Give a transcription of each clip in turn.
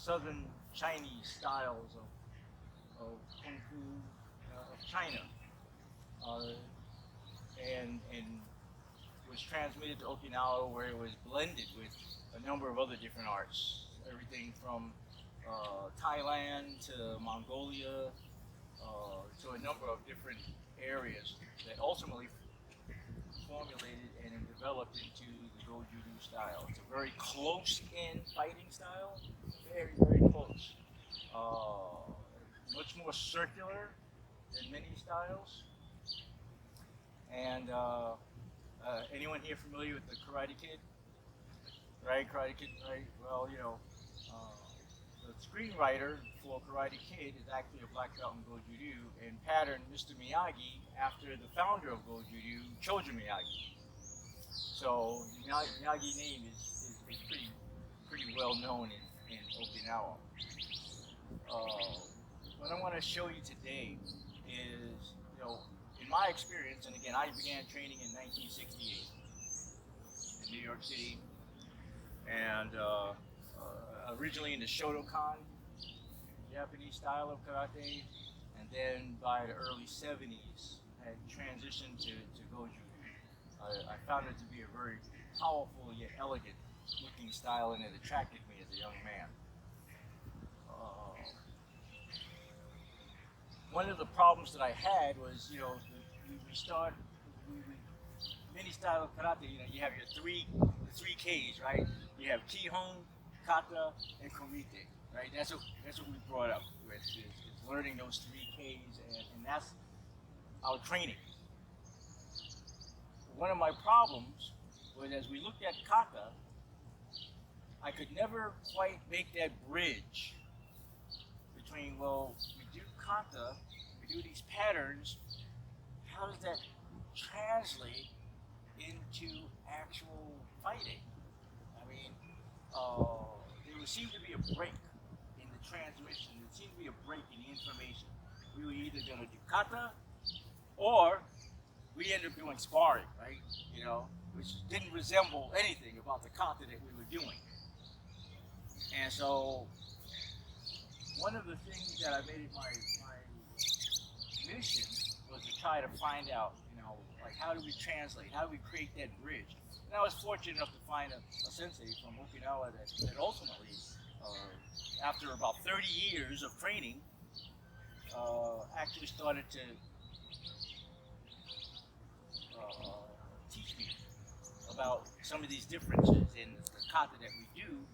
southern Chinese styles of kung fu of China, uh, and was transmitted to Okinawa, where it was blended with a number of other different arts, everything from Thailand to Mongolia, to a number of different areas that ultimately formulated and developed into the Goju-Ryu style. It's a very close-in fighting style, very, very close. Uh, Much more circular than many styles. And anyone here familiar with the Karate Kid? Right, Karate Kid, right? Well, uh, the screenwriter for Karate Kid is actually a black belt in Goju-Ryu and patterned Mr. Miyagi after the founder of Goju-Ryu, Choji Miyagi. So the Miyagi name is pretty well known in Okinawa. What I want to show you today is, in my experience, and again, I began training in 1968 in New York City, and originally in the Shotokan, Japanese style of karate, and then by the early 70s, had transitioned to Goju. I found it to be a very powerful yet elegant looking style, and it attracted me as a young man. One of the problems that I had was, many style of karate, you have your three Ks, right? You have Kihon, Kata, and Komite, right? That's what we brought up with, is learning those three Ks, and that's our training. One of my problems was, as we looked at Kata, I could never quite make that bridge between, well, we do Kata, we do these patterns, how does that translate into actual fighting? I mean, there would seem to be a break in the transmission. There seemed to be a break in the information. We were either going to do kata, or we ended up doing sparring, right? Which didn't resemble anything about the kata that we were doing. And so, one of the things that I made it my mission was to try to find out, like, how do we translate? How do we create that bridge? And I was fortunate enough to find a sensei from Okinawa that ultimately, after about 30 years of training, actually started to teach me about some of these differences in the kata that we do,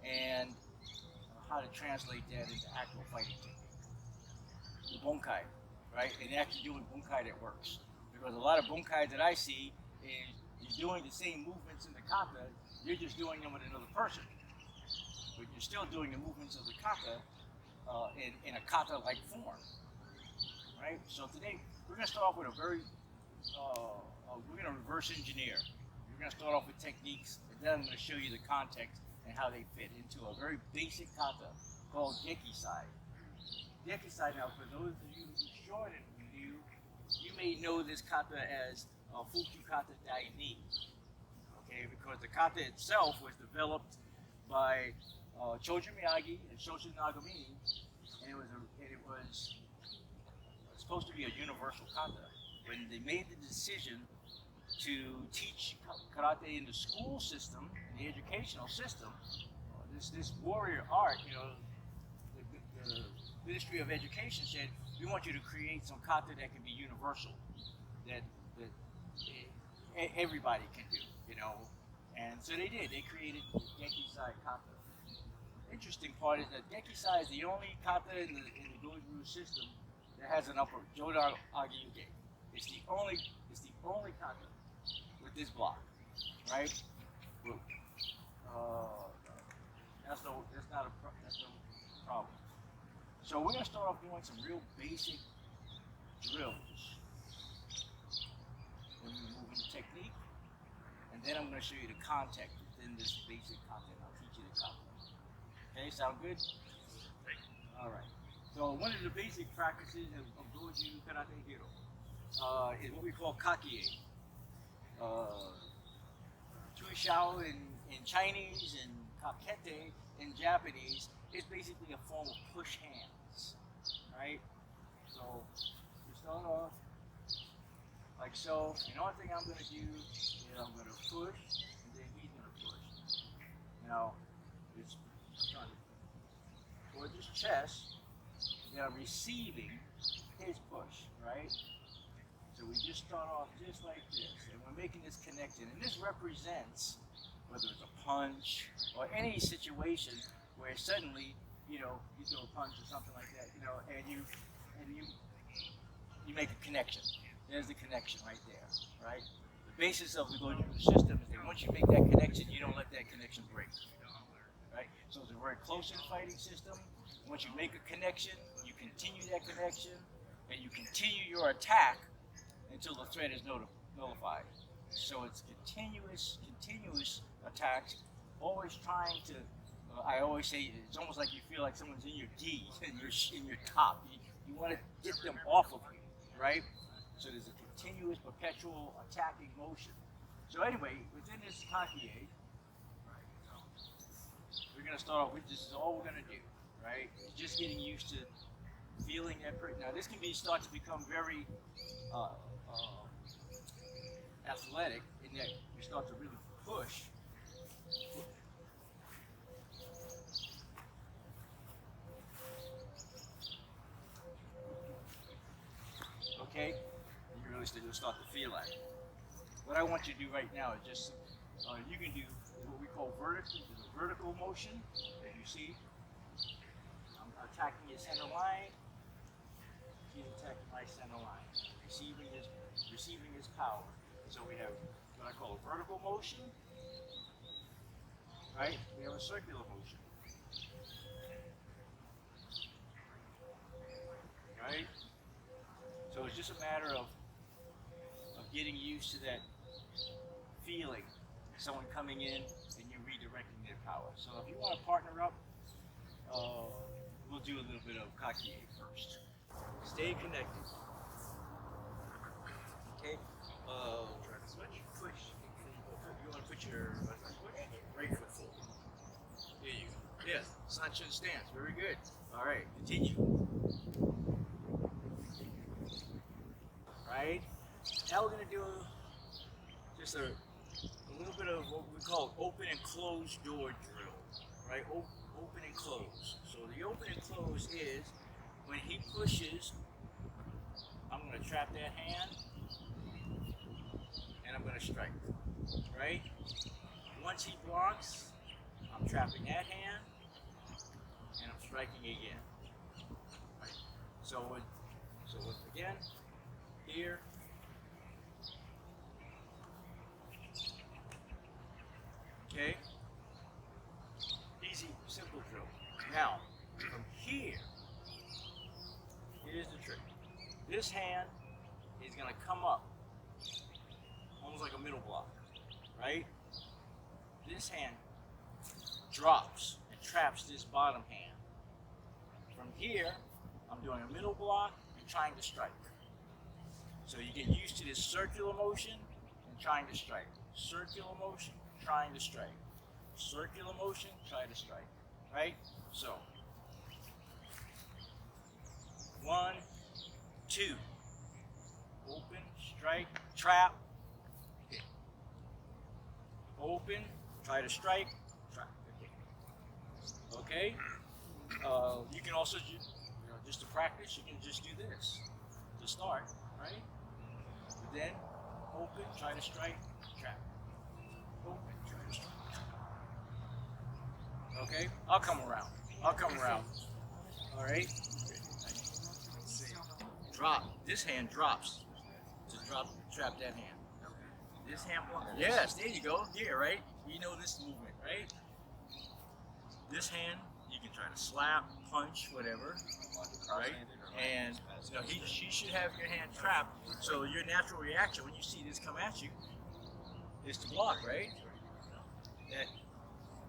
and how to translate that into actual fighting technique. The bunkai, right? And actually doing bunkai that works. Because a lot of bunkai that I see is you're doing the same movements in the kata, you're just doing them with another person. But you're still doing the movements of the kata in a kata-like form, right? So today, we're going to start off with we're going to reverse engineer. We're going to start off with techniques, and then I'm going to show you the context and how they fit into a very basic kata called Gekisai. Gekisai, now, for those of you who joined you, you may know this kata as Fuku Kata Dai Ni. Okay, because the kata itself was developed by Choji Miyagi and Shoshin Nagamine, and it was supposed to be a universal kata. When they made the decision to teach karate in the school system, in the educational system, this warrior art, the Ministry of Education said, we want you to create some kata that can be universal, that everybody can do, And so they did. They created Gekisai Kata. Interesting part is that Gekisai is the only kata in the Goju-Ryu system that has an upper Jodan Agyuge. It's the only kata with this block, right? That's no problem. So we're gonna start off doing some real basic drills. We're gonna move into technique, and then I'm gonna show you the context within this basic kata. I'll teach you the kata. Okay, sound good? All right. So one of the basic practices of Goju Karate Hiro is what we call kakie. Chui Shao in Chinese and kakete in Japanese it's basically a form of push hands, right? So you start off like so. And the only thing I'm going to do is I'm going to push, and then he's going to push. Now, it's I'm trying to towards his chest, and I'm receiving his push, right? So we just start off just like this, and we're making this connection, and this represents whether it's a punch or any situation where suddenly, you know, you throw a punch or something like that, you know, and you make a connection. There's the connection right there, right? The basis of the Goju-Ryu system is that once you make that connection, you don't let that connection break, right? So it's a very close in fighting system. Once you make a connection, you continue that connection, and you continue your attack until the threat is nullified. So it's continuous attacks, always trying to, I always say, it's almost like you feel like someone's in your gi, in your top. You want to get them off of you, right? So there's a continuous, perpetual attacking motion. So anyway, within this kakie, we're going to start off with, this is all we're going to do, right? Just getting used to feeling that. Now this can start to become very athletic in that you start to really push. Okay? You really start to feel that. What I want you to do right now is just, you can do what we call vertical motion, as you see. I'm attacking his center line. He's attacking my center line, receiving his power. So we have what I call a vertical motion, right? We have a circular motion, right? So it's just a matter of getting used to that feeling, someone coming in and you redirecting their power. So if you want to partner up, we'll do a little bit of kakie first. Stay connected. Okay. Try to switch. Push. You want to put your right foot forward. There you go. Yes. Sunshine stance. Very good. All right. Continue. Right. Now we're going to do just a little bit of what we call open and closed door drill. Right. Open and close. So the open and close is when he pushes, I'm going to trap that hand. And I'm going to strike, right? Once he blocks, I'm trapping that hand, and I'm striking again. Right? So again, here, okay? Easy, simple drill. Now, from here, here's the trick. This hand is going to come up. Almost like a middle block, right? This hand drops and traps this bottom hand. From here, I'm doing a middle block and trying to strike. So you get used to this circular motion and trying to strike. Circular motion, trying to strike. Circular motion, try to strike, right? So, 1, 2, open, strike, trap. Open, try to strike, trap. Okay? You can also, just to practice, you can just do this to start, right? But then, open, try to strike, trap. Open, try to strike, trap. Okay? I'll come around. All right? Drop. This hand drops to trap that hand. This hand block. Yes, there you go. Here, right? You know this movement, right? This hand, you can try to slap, punch, whatever, right? And she should have your hand trapped. So your natural reaction when you see this come at you is to block, right?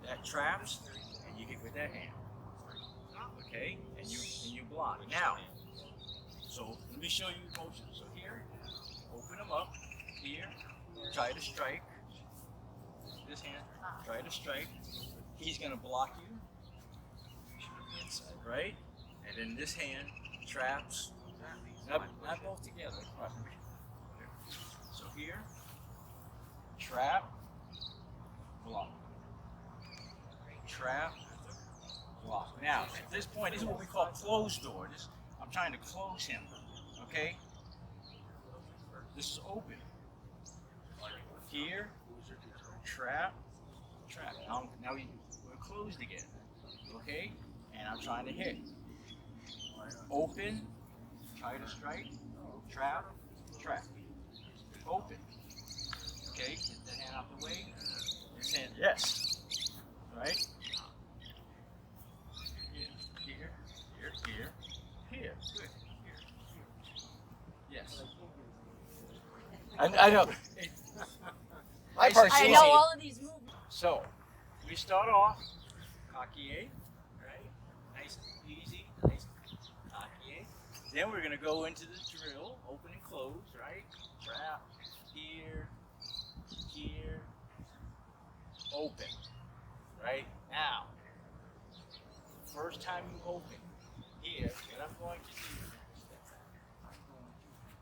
That traps, and you hit with that hand. Okay, and you block. Now, so let me show you motion. So here, open them up. Here. Try to strike. This hand, try to strike. He's going to block you. inside, right? And then this hand traps, not both together. So here, trap, block. Trap, block. Now, at this point, this is what we call closed door. I'm trying to close him, okay? This is open. Here, trap, trap. Now we're closed again, okay? And I'm trying to hit. Open, try to strike, trap, trap. Open. Okay, get that hand out the way. This hand, yes. Right? Here, here. Good. Here. Yes. I know. My part's I easy. know all of these moves. So, we start off, kakie, right? Nice, easy, nice kakie. Then we're going to go into the drill, open and close, right? Trap, here, open, right? Now, first time you open, here, what I'm going to do,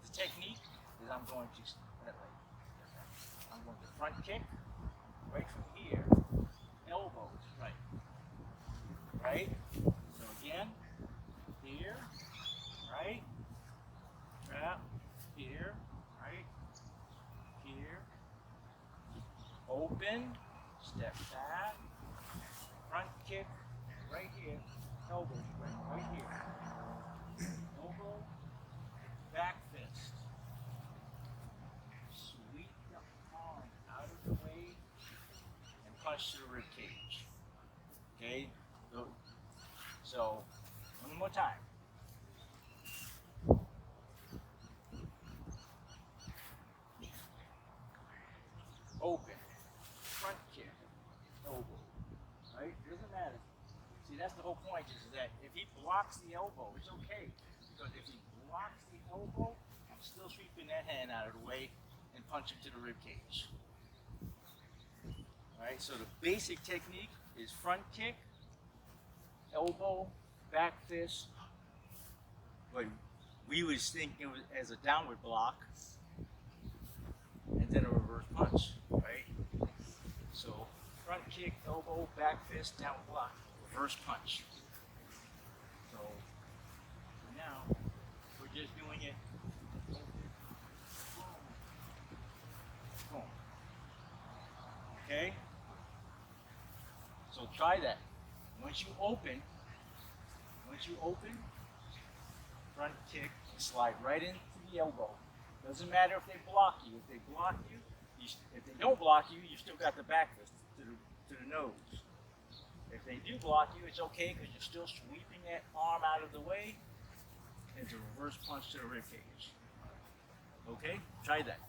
the technique is I'm going to front kick, right from here, elbows, right? So again, here, right? Trap, here, right? Here, open, step back, front kick, right here, elbows, right here. Elbow, back fist. Sweep the arm out of the way and punch to the rib cage. Okay? So, one more time. Open, front kick, elbow. Right? Doesn't matter. See, that's the whole point is that if he blocks the elbow, it's okay. Because if he blocks the elbow, I'm still sweeping that hand out of the way and punch him to the rib cage. Alright, so the basic technique is front kick, elbow, back fist. But we was thinking of it as a downward block and then a reverse punch, right? So front kick, elbow, back fist, downward block, reverse punch. So now we're just doing it. Boom. Okay? So try that. Once you open, front kick, slide right into the elbow. Doesn't matter if they block you. If they block you, if they don't block you, you still got the back fist to the nose. If they do block you, it's okay because you're still sweeping that arm out of the way. It's a reverse punch to the rib cage. Okay? Try that.